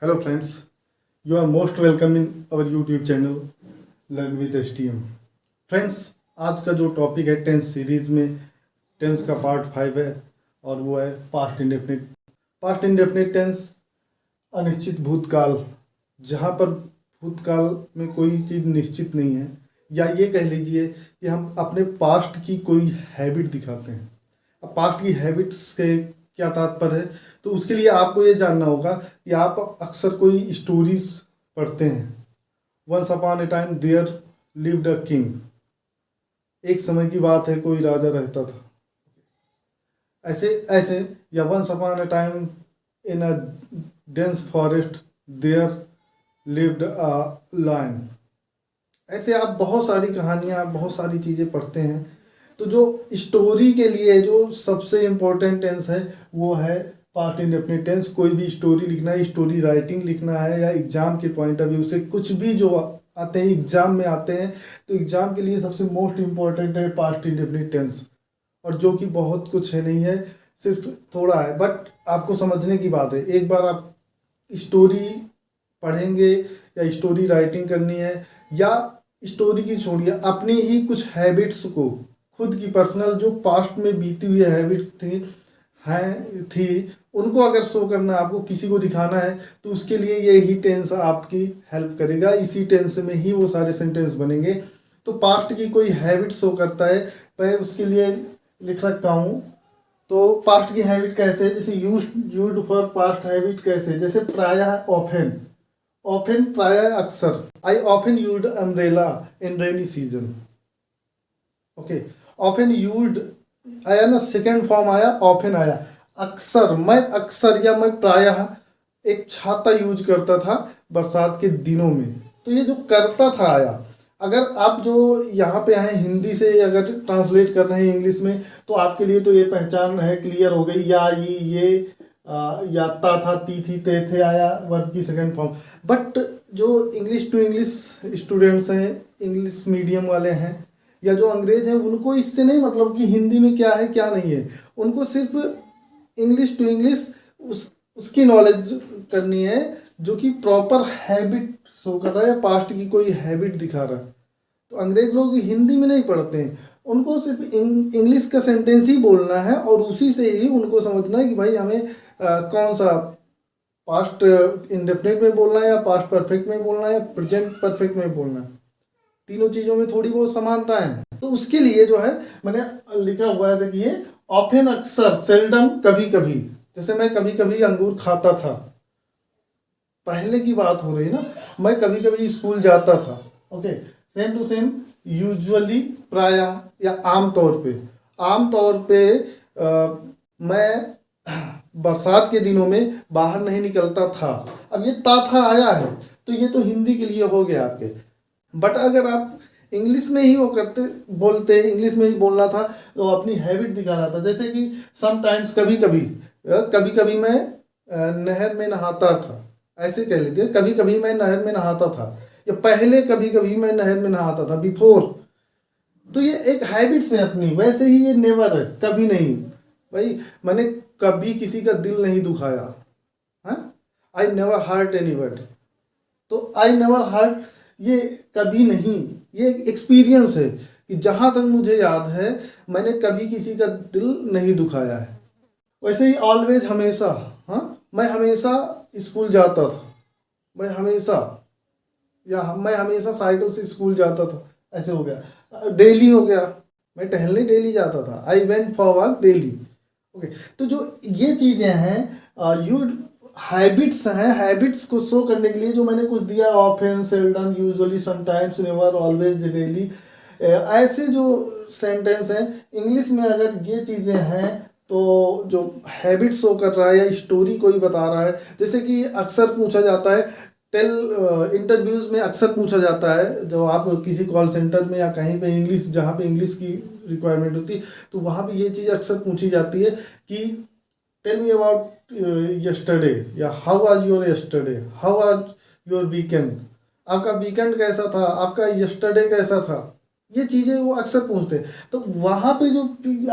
Hello friends, you are most welcome in our YouTube channel learn with STM. Friends, आज का जो topic है tense series में tense का पार्ट 5 है और वो है past indefinite. Past indefinite tense अनिश्चित भूतकाल, जहाँ पर भूतकाल में कोई चीज़ निश्चित नहीं है, या ये कह लीजिए कि हम अपने पास्ट की कोई हैबिट दिखाते हैं। अब पास्ट की हैबिट्स से क्या तात्पर्य है, तो उसके लिए आपको ये जानना होगा कि आप अक्सर कोई स्टोरीज पढ़ते हैं। Once upon a time there lived a king, एक समय की बात है कोई राजा रहता था, ऐसे ऐसे। या once upon a time in a dense forest there lived a lion. ऐसे आप बहुत सारी कहानियाँ, बहुत सारी चीज़ें पढ़ते हैं। तो जो स्टोरी के लिए जो सबसे इम्पोर्टेंट टेंस है वो है पास्ट इंडेफिनिट टेंस। कोई भी स्टोरी लिखना है, स्टोरी राइटिंग लिखना है, या एग्जाम के पॉइंट ऑफ व्यू से कुछ भी जो आते हैं एग्जाम में आते हैं, तो एग्जाम के लिए सबसे मोस्ट इम्पोर्टेंट है पास्ट इंडेफिनिट टेंस। और जो कि बहुत कुछ है नहीं है, सिर्फ थोड़ा है, बट आपको समझने की बात है। एक बार आप स्टोरी पढ़ेंगे या स्टोरी राइटिंग करनी है, या स्टोरी की छोड़िए, अपनी ही कुछ हैबिट्स को, खुद की पर्सनल जो पास्ट में बीती हुई हैबिट्स थी उनको अगर शो करना है, आपको किसी को दिखाना है, तो उसके लिए यही टेंस आपकी हेल्प करेगा। इसी टेंस में ही वो सारे सेंटेंस बनेंगे। तो पास्ट की कोई हैबिट शो करता है, मैं उसके लिए लिख रखा हूँ। तो पास्ट की हैबिट कैसे है, जैसे यूज्ड फॉर पास्ट हैबिट कैसे, जैसे प्रायः, ऑफेन। ऑफेन प्रायः, अक्सर। I often used umbrella in rainy season. Okay, often used आया ना, सेकेंड फॉर्म आया, ऑफेन आया। अक्सर, मैं अक्सर या मैं प्रायः एक छाता यूज करता था बरसात के दिनों में। तो ये जो करता था आया। अगर आप जो यहाँ पे आए हिंदी से अगर ट्रांसलेट कर रहे हैं इंग्लिश में, तो आपके लिए तो ये पहचान है, क्लियर हो गई। या ये याता था, ती थी, ते थे आया वर्ब की सेकेंड फॉर्म। बट जो इंग्लिश टू इंग्लिश स्टूडेंट्स हैं, इंग्लिश मीडियम वाले हैं, या जो अंग्रेज हैं, उनको इससे नहीं मतलब कि हिंदी में क्या है क्या नहीं है। उनको सिर्फ इंग्लिश टू इंग्लिश उसकी नॉलेज करनी है जो कि प्रॉपर हैबिट शो कर रहा है, पास्ट की कोई हैबिट दिखा रहा है। तो अंग्रेज लोग हिंदी में नहीं पढ़ते हैं, उनको सिर्फ इंग्लिश का सेंटेंस ही बोलना है, और उसी से ही उनको समझना है कि भाई हमें कौन सा पास्ट इंडेफिनिट में बोलना है, या पास्ट परफेक्ट में बोलना है, या प्रेजेंट परफेक्ट में बोलना है। तीनों चीज़ों में थोड़ी बहुत समानता है। तो उसके लिए जो है मैंने लिखा हुआ है, देखिए, ऑफेन, अक्सर, सेल्डम, कभी कभी। जैसे मैं कभी कभी अंगूर खाता था, पहले की बात हो रही ना, मैं कभी कभी स्कूल जाता था। Okay, same to same, usually, प्रायः, या आम तौर पे मैं बरसात के दिनों में बाहर नहीं निकलता था। अब ये था आया है, तो ये तो हिंदी के लिए हो गया आपके। बट अगर आप इंग्लिश में ही वो करते बोलते, इंग्लिश में ही बोलना था, तो अपनी हैबिट दिखाना था। जैसे कि समटाइम्स, कभी कभी मैं नहर में नहाता था, ऐसे कह लीजिए, कभी कभी मैं नहर में नहाता था, या पहले कभी कभी मैं नहर में नहाता था, बिफोर। तो ये एक हैबिट से अपनी। वैसे ही ये नेवर है, कभी नहीं। भाई, मैंने कभी किसी का दिल नहीं दुखाया, हाँ, आई नेवर हर्ट एनीबॉडी। तो आई नेवर हर्ट, ये कभी नहीं, ये एक एक्सपीरियंस है कि जहाँ तक मुझे याद है मैंने कभी किसी का दिल नहीं दुखाया है। वैसे ही ऑलवेज, हमेशा, हाँ, मैं हमेशा स्कूल जाता था, मैं हमेशा, या मैं हमेशा साइकिल से स्कूल जाता था, ऐसे हो गया। डेली हो गया, मैं टहलने डेली जाता था, I went for walk daily. Okay, तो जो ये चीज़ें हैं, यू हैबिट्स हैं, हैबिट्स को शो करने के लिए जो मैंने कुछ दिया, often, seldom, usually, sometimes, never, always, daily, ऐसे जो सेंटेंस हैं इंग्लिश में, अगर ये चीज़ें हैं, तो जो हैबिट शो कर रहा है या स्टोरी कोई बता रहा है। जैसे कि अक्सर पूछा जाता है, इंटरव्यूज़ में अक्सर पूछा जाता है, जो आप किसी कॉल सेंटर में या कहीं पे इंग्लिश, जहाँ पे इंग्लिश की रिक्वायरमेंट होती है, तो वहाँ पे ये चीज़ अक्सर पूछी जाती है कि टेल मी अबाउट यस्टरडे, या how was your yesterday, how was your weekend, आपका वीकेंड कैसा था, आपका यस्टरडे कैसा था। ये चीज़ें वो अक्सर पूछते हैं। तो वहाँ पे जो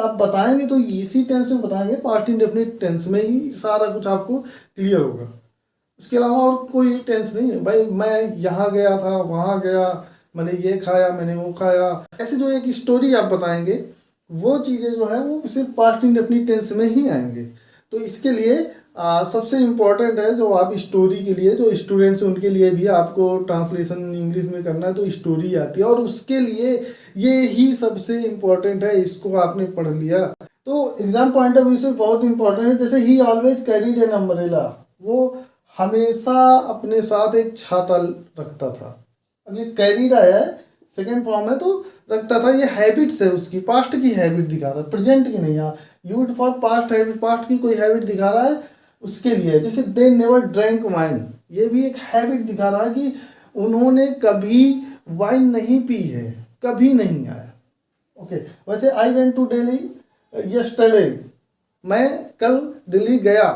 आप बताएंगे, तो इसी टेंस में बताएंगे, पास्ट इंडेफिनिट टेंस में ही सारा कुछ आपको क्लियर होगा। उसके अलावा और कोई टेंस नहीं है भाई। मैं यहाँ गया था, वहाँ गया, मैंने ये खाया, मैंने वो खाया, ऐसे जो एक स्टोरी आप बताएंगे वो चीज़ें जो है वो सिर्फ पास्ट इंडेफिनिट टेंस में ही आएंगे। तो इसके लिए सबसे इम्पोर्टेंट है जो आप स्टोरी के लिए, जो स्टूडेंट्स हैं उनके लिए भी आपको ट्रांसलेशन इंग्लिश में करना है तो स्टोरी आती है, और उसके लिए ये ही सबसे इम्पोर्टेंट है। इसको आपने पढ़ लिया तो एग्जाम पॉइंट ऑफ व्यू से बहुत इंपॉर्टेंट है। जैसे ही ऑलवेज कैरीड एन अम्ब्रेला, वो हमेशा अपने साथ एक छाता रखता था। अब ये कैरीड आया है, सेकेंड फॉर्म है, तो रखता था, ये हैबिट्स है उसकी, पास्ट की हैबिट दिखा रहा है, प्रेजेंट की नहीं। यहाँ use for past habit, past की कोई हैबिट दिखा रहा है उसके लिए। जैसे दे नेवर ड्रैंक वाइन, ये भी एक हैबिट दिखा रहा है कि उन्होंने कभी वाइन नहीं पी है, कभी नहीं आया। ओके, वैसे I went to Delhi yesterday, मैं कल दिल्ली गया।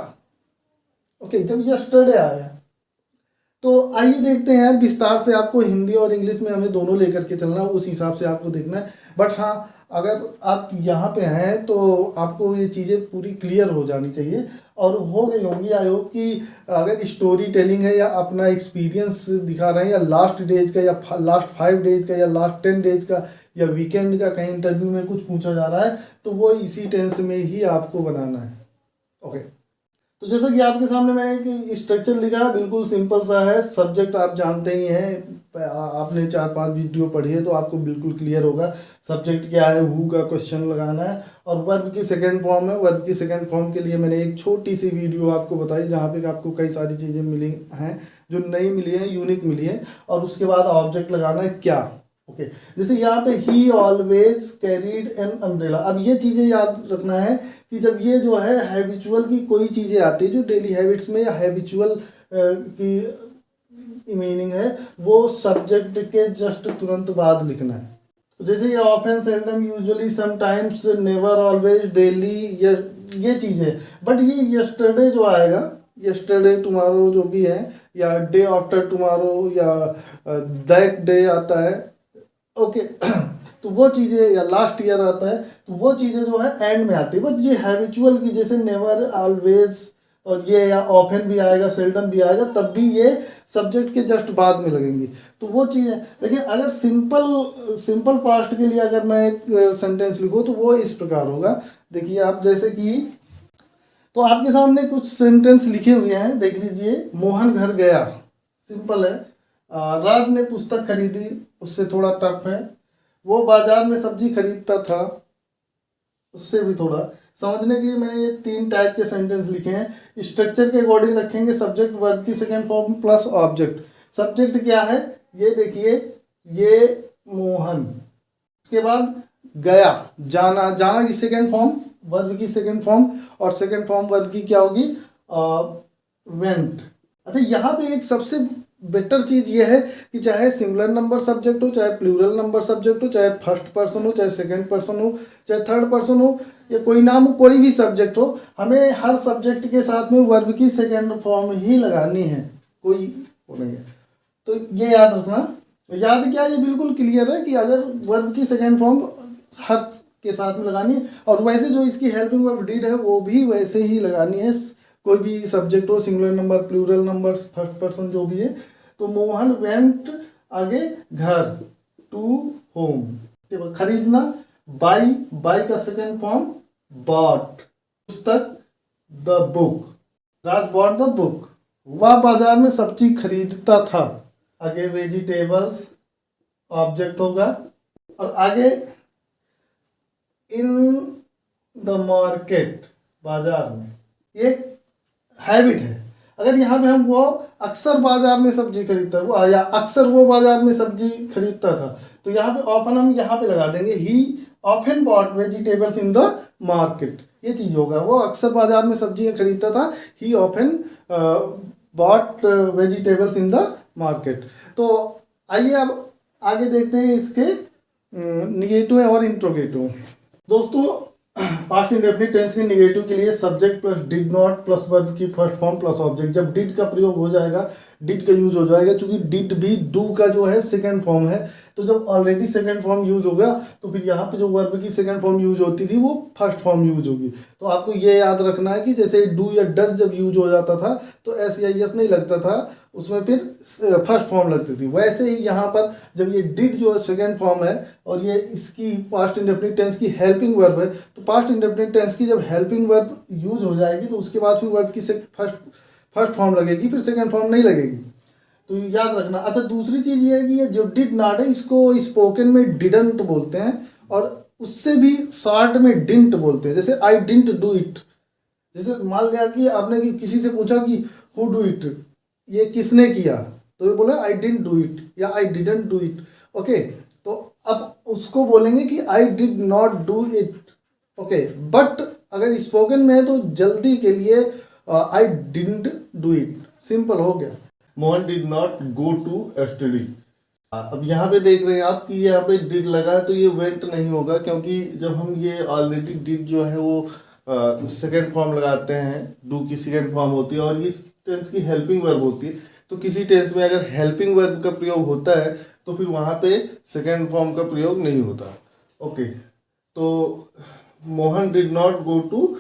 ओके, जब यस्टरडे आया तो आइए देखते हैं विस्तार से। आपको हिंदी और इंग्लिश में हमें दोनों लेकर के चलना, उस हिसाब से आपको देखना है। बट हाँ, अगर आप यहाँ पे हैं तो आपको ये चीज़ें पूरी क्लियर हो जानी चाहिए और हो गई होंगी। आई होप कि अगर स्टोरी टेलिंग है या अपना एक्सपीरियंस दिखा रहे हैं, या लास्ट डेज का, या लास्ट 5 डेज का, या लास्ट 10 डेज का, या वीकेंड का कहीं इंटरव्यू में कुछ पूछा जा रहा है तो वो इसी टेंस में ही आपको बनाना है। ओके, तो जैसा कि आपके सामने मैंने एक स्ट्रक्चर लिखा है, बिल्कुल सिंपल सा है। सब्जेक्ट आप जानते ही हैं, आपने 4-5 वीडियो पढ़ी है तो आपको बिल्कुल क्लियर होगा सब्जेक्ट क्या है। हु का क्वेश्चन लगाना है, और वर्ब की सेकंड फॉर्म है। वर्ब की सेकंड फॉर्म के लिए मैंने एक छोटी सी वीडियो आपको बताई जहाँ पे आपको कई सारी चीज़ें मिली हैं जो नहीं मिली हैं, यूनिक मिली है। और उसके बाद ऑब्जेक्ट लगाना है क्या। ओके, जैसे यहाँ पे ही ऑलवेज कैरीड एन अम्ब्रेला। अब ये चीज़ें याद रखना है कि जब ये जो है हैबिचुअल की कोई चीज़ें आती है जो डेली हैबिट्स में, या हैबिचुअल की मीनिंग है, वो सब्जेक्ट के जस्ट तुरंत बाद लिखना है। तो जैसे ये often, seldom, usually, sometimes, never, always, daily, ये चीज़ें। बट ये यस्टरडे जो आएगा, यस्टरडे, टुमारो जो भी है, या डे आफ्टर टुमारो, या दैट डे आता है। ओके तो वो चीज़ें, या लास्ट ईयर आता है, तो वो चीज़ें जो है एंड में आती है। बट ये हैबिचुअल की जैसे नेवर, ऑलवेज, और ये या ऑफन भी आएगा, सेल्डम भी आएगा, तब भी ये सब्जेक्ट के जस्ट बाद में लगेंगी। तो वो चीज़ें, लेकिन अगर सिंपल पास्ट के लिए अगर मैं एक सेंटेंस लिखूँ तो वो इस प्रकार होगा। देखिए आप, जैसे कि, तो आपके सामने कुछ सेंटेंस लिखे हुए हैं, देख लीजिए। मोहन घर गया, सिंपल है। राज ने पुस्तक खरीदी, उससे थोड़ा टफ है। वो बाजार में सब्जी खरीदता था, उससे भी थोड़ा समझने के लिए मैंने ये 3 टाइप के सेंटेंस लिखे हैं। स्ट्रक्चर के अकॉर्डिंग रखेंगे, सब्जेक्ट वर्ब की second form plus object. Subject क्या है ये देखिए, ये मोहन, उसके बाद गया, जाना, जाना की सेकंड फॉर्म वर्ब की सेकंड फॉर्म, और सेकंड फॉर्म वर्ब की क्या होगी, वेंट। अच्छा, यहाँ पे एक सबसे बेटर चीज़ ये है कि चाहे सिंगुलर नंबर सब्जेक्ट हो, चाहे प्लूरल नंबर सब्जेक्ट हो, चाहे फर्स्ट पर्सन हो, चाहे सेकंड पर्सन हो, चाहे थर्ड पर्सन हो, या कोई नाम हो, कोई भी सब्जेक्ट हो, हमें हर सब्जेक्ट के साथ में वर्ब की सेकंड फॉर्म ही लगानी है, कोई वो नहीं है। तो ये याद रखना। याद क्या, ये बिल्कुल क्लियर है कि अगर वर्ब की सेकंड फॉर्म हर के साथ में लगानी है, और वैसे जो इसकी हेल्पिंग वर्ब डिड है वो भी वैसे ही लगानी है, कोई भी सब्जेक्ट हो, singular number, plural number, first person जो भी है। तो मोहन वेंट, आगे घर, टू होम। खरीदना, बाई, बाई का सेकंड फॉर्म बॉट। पुस्तक, the book, Raj bought the book. वह बाजार में सब्जी खरीदता था, आगे वेजिटेबल्स ऑब्जेक्ट होगा, और आगे इन द मार्केट, बाजार में, एक हैबिट है। अगर यहाँ पे हम वो अक्सर बाजार में सब्जी खरीदता है, वो या अक्सर वो बाजार में सब्जी खरीदता था, तो यहाँ पे ऑफन हम यहाँ पे लगा देंगे, he often bought vegetables in the market. ये चीज़ होगा, वो अक्सर बाजार में सब्जियाँ खरीदता था, he often bought vegetables in the market. तो आइए अब आगे देखते हैं इसके निगेटिव और इंट्रोगेटिव। दोस्तों, पास्ट इंडेफिनिट टेंस के निगेटिव के लिए subject plus did not plus verb की फर्स्ट फॉर्म प्लस ऑब्जेक्ट। जब डिड का प्रयोग हो जाएगा, डिड का यूज हो जाएगा, क्योंकि डिड भी डू का जो है सेकंड फॉर्म है, तो जब ऑलरेडी सेकंड फॉर्म यूज हो गया तो फिर यहाँ पे जो वर्ब की सेकंड फॉर्म यूज होती थी वो फर्स्ट फॉर्म यूज होगी। तो आपको ये याद रखना है कि जैसे डू या डज जब यूज हो जाता था तो एस या एस नहीं लगता था, उसमें फिर फर्स्ट फॉर्म लगती थी। वैसे ही यहाँ पर जब ये डिड जो सेकंड फॉर्म है और ये इसकी पास्ट इंडेफिनिट टेंस की हेल्पिंग वर्ब है, तो पास्ट इंडेफिनिट टेंस की जब हेल्पिंग वर्ब यूज हो जाएगी तो उसके बाद फिर वर्ब की फर्स्ट फॉर्म लगेगी, फिर सेकंड फॉर्म नहीं लगेगी। तो याद रखना। अच्छा, दूसरी चीज़ ये है कि ये जो डिड नॉट है इसको स्पोकन में डिडंट बोलते हैं और उससे भी शॉर्ट में डिंट बोलते हैं। जैसे आई डिंट डू इट, जैसे मान लिया कि आपने किसी से पूछा कि हु डू इट, ये किसने किया, तो ये बोला आई डिडंट डू इट या I didn't do it. Okay, तो अब उसको बोलेंगे कि I did not do it. Okay, but अगर स्पोकन में है तो जल्दी के लिए I didn't do it, simple हो गया। Mohan did not go to study. अब यहाँ पे देख रहे हैं आप कि यहाँ पे डिड लगा है तो ये वेंट नहीं होगा, क्योंकि जब हम ये ऑलरेडी डिड जो है वो सेकेंड फॉर्म लगाते हैं, डू की सेकेंड फॉर्म होती है और इस टेंस की हेल्पिंग वर्ब होती है। तो किसी टेंस में अगर हेल्पिंग वर्ब का प्रयोग होता है तो फिर वहाँ पे सेकेंड फॉर्म का प्रयोग नहीं होता। ओके, तो Mohan did not go to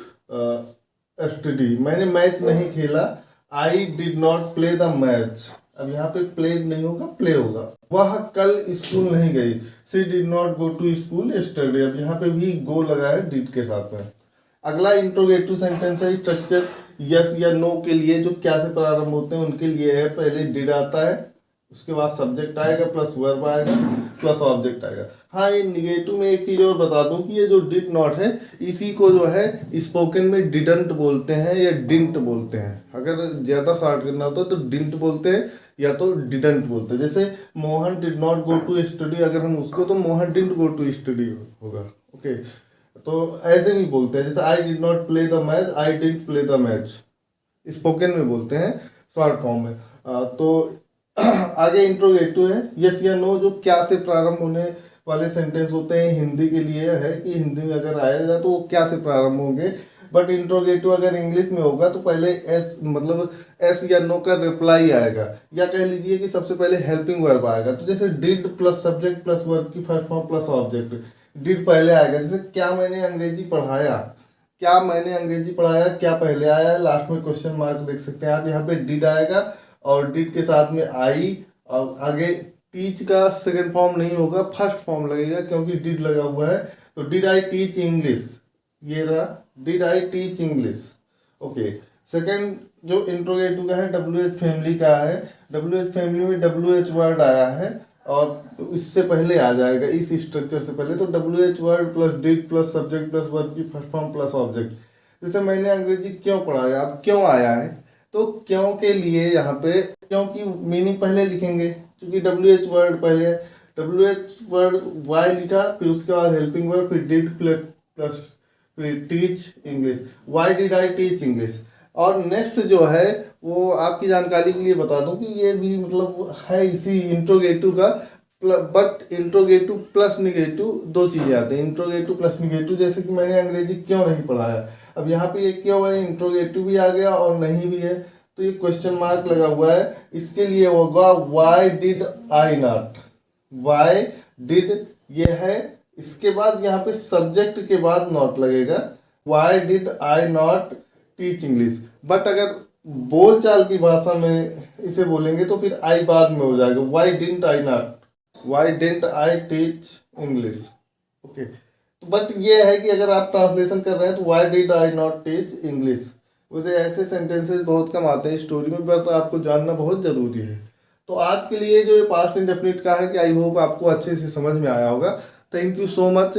study, मैंने मैच नहीं खेला। I did not play the match, अब यहाँ पे प्लेड नहीं होगा, प्ले होगा। वह कल स्कूल नहीं गई। She did not go to school yesterday, अब यहाँ पे भी गो लगा है डिड के साथ में। अगला इंट्रोगेटिव सेंटेंस है। स्ट्रक्चर यस या नो के लिए जो क्या से प्रारंभ होते हैं उनके लिए है। पहले डिड आता है, उसके बाद सब्जेक्ट आएगा प्लस वर्ब आएगा प्लस ऑब्जेक्ट आएगा। हाँ, ये निगेटिव में एक चीज़ और बता दूं कि ये जो डिड नॉट है इसी को जो है स्पोकन में डिडंट बोलते हैं या डिंट बोलते हैं। अगर ज़्यादा शॉर्ट करना होता है तो डिंट बोलते हैं या तो डिडंट बोलते हैं। जैसे Mohan did not go to study, अगर हम उसको तो Mohan didn't go to study होगा। ओके, तो ऐसे भी बोलते हैं। जैसे I did not play the match, I didn't play the match, spoken में बोलते हैं शॉर्ट फॉर्म में। तो आगे इंट्रोगेटिव है। यस या नो जो क्या से प्रारंभ होने वाले सेंटेंस होते हैं, हिंदी के लिए है कि हिंदी में अगर आएगा तो वो क्या से प्रारंभ होंगे। बट इंट्रोगेटिव अगर इंग्लिश में होगा तो पहले एस मतलब एस या नो का रिप्लाई आएगा, या कह लीजिए कि सबसे पहले हेल्पिंग वर्ब आएगा। तो जैसे did plus subject plus verb की first form plus object, did पहले आएगा। जैसे क्या मैंने अंग्रेजी पढ़ाया, क्या मैंने अंग्रेजी पढ़ाया, क्या पहले आया है, लास्ट में क्वेश्चन मार्क देख सकते हैं आप। यहाँ पे डिड आएगा और डिड के साथ में आई, और आगे टीच का सेकंड फॉर्म नहीं होगा, फर्स्ट फॉर्म लगेगा क्योंकि डिड लगा हुआ है। तो डिड आई टीच इंग्लिश, ये रहा did I teach English. Okay, second जो इंट्रोगेटिव का है डब्ल्यू एच फैमिली का है। डब्ल्यू एच फैमिली में डब्ल्यू एच वर्ड आया है और इससे पहले आ जाएगा, इस स्ट्रक्चर से पहले। तो W H word plus did plus subject plus verb की फर्स्ट फॉर्म प्लस ऑब्जेक्ट। जैसे मैंने अंग्रेजी क्यों पढ़ाया, अब क्यों आया है तो क्यों के लिए यहाँ पे क्यों की मीनिंग पहले लिखेंगे, क्योंकि डब्ल्यू एच वर्ड पहले, डब्ल्यू एच वर्ड वाई लिखा, फिर उसके बाद हेल्पिंग वर्ड, फिर डिड प्लस फिर teach English. Why did I teach English. और नेक्स्ट जो है वो आपकी जानकारी के लिए बता दूं कि ये भी मतलब है इसी इंट्रोगेटिव का, बट इंट्रोगेटिव प्लस निगेटिव दो चीज़ें आती हैं। इंट्रोगेटिव प्लस निगेटिव, जैसे कि मैंने अंग्रेजी क्यों नहीं पढ़ाया, अब यहाँ पे ये क्यों है, इंट्रोगेटिव भी आ गया और नहीं भी है, तो ये क्वेश्चन मार्क लगा हुआ है। इसके लिए होगा why did I not, why did ये है, इसके बाद यहाँ पे सब्जेक्ट के बाद नॉट लगेगा, why did I not teach English. But अगर बोलचाल की भाषा में इसे बोलेंगे तो फिर आई बाद में हो जाएगा, Y didn't I not, Y didn't I teach English. Okay, but ये है कि अगर आप ट्रांसलेशन कर रहे हैं तो why did I not teach English. वैसे ऐसे सेंटेंसेस बहुत कम आते हैं स्टोरी में, बट आपको जानना बहुत ज़रूरी है। तो आज के लिए जो पास्ट इंडेफिनिट का है कि आई होप आपको अच्छे से समझ में आया होगा। Thank you so much.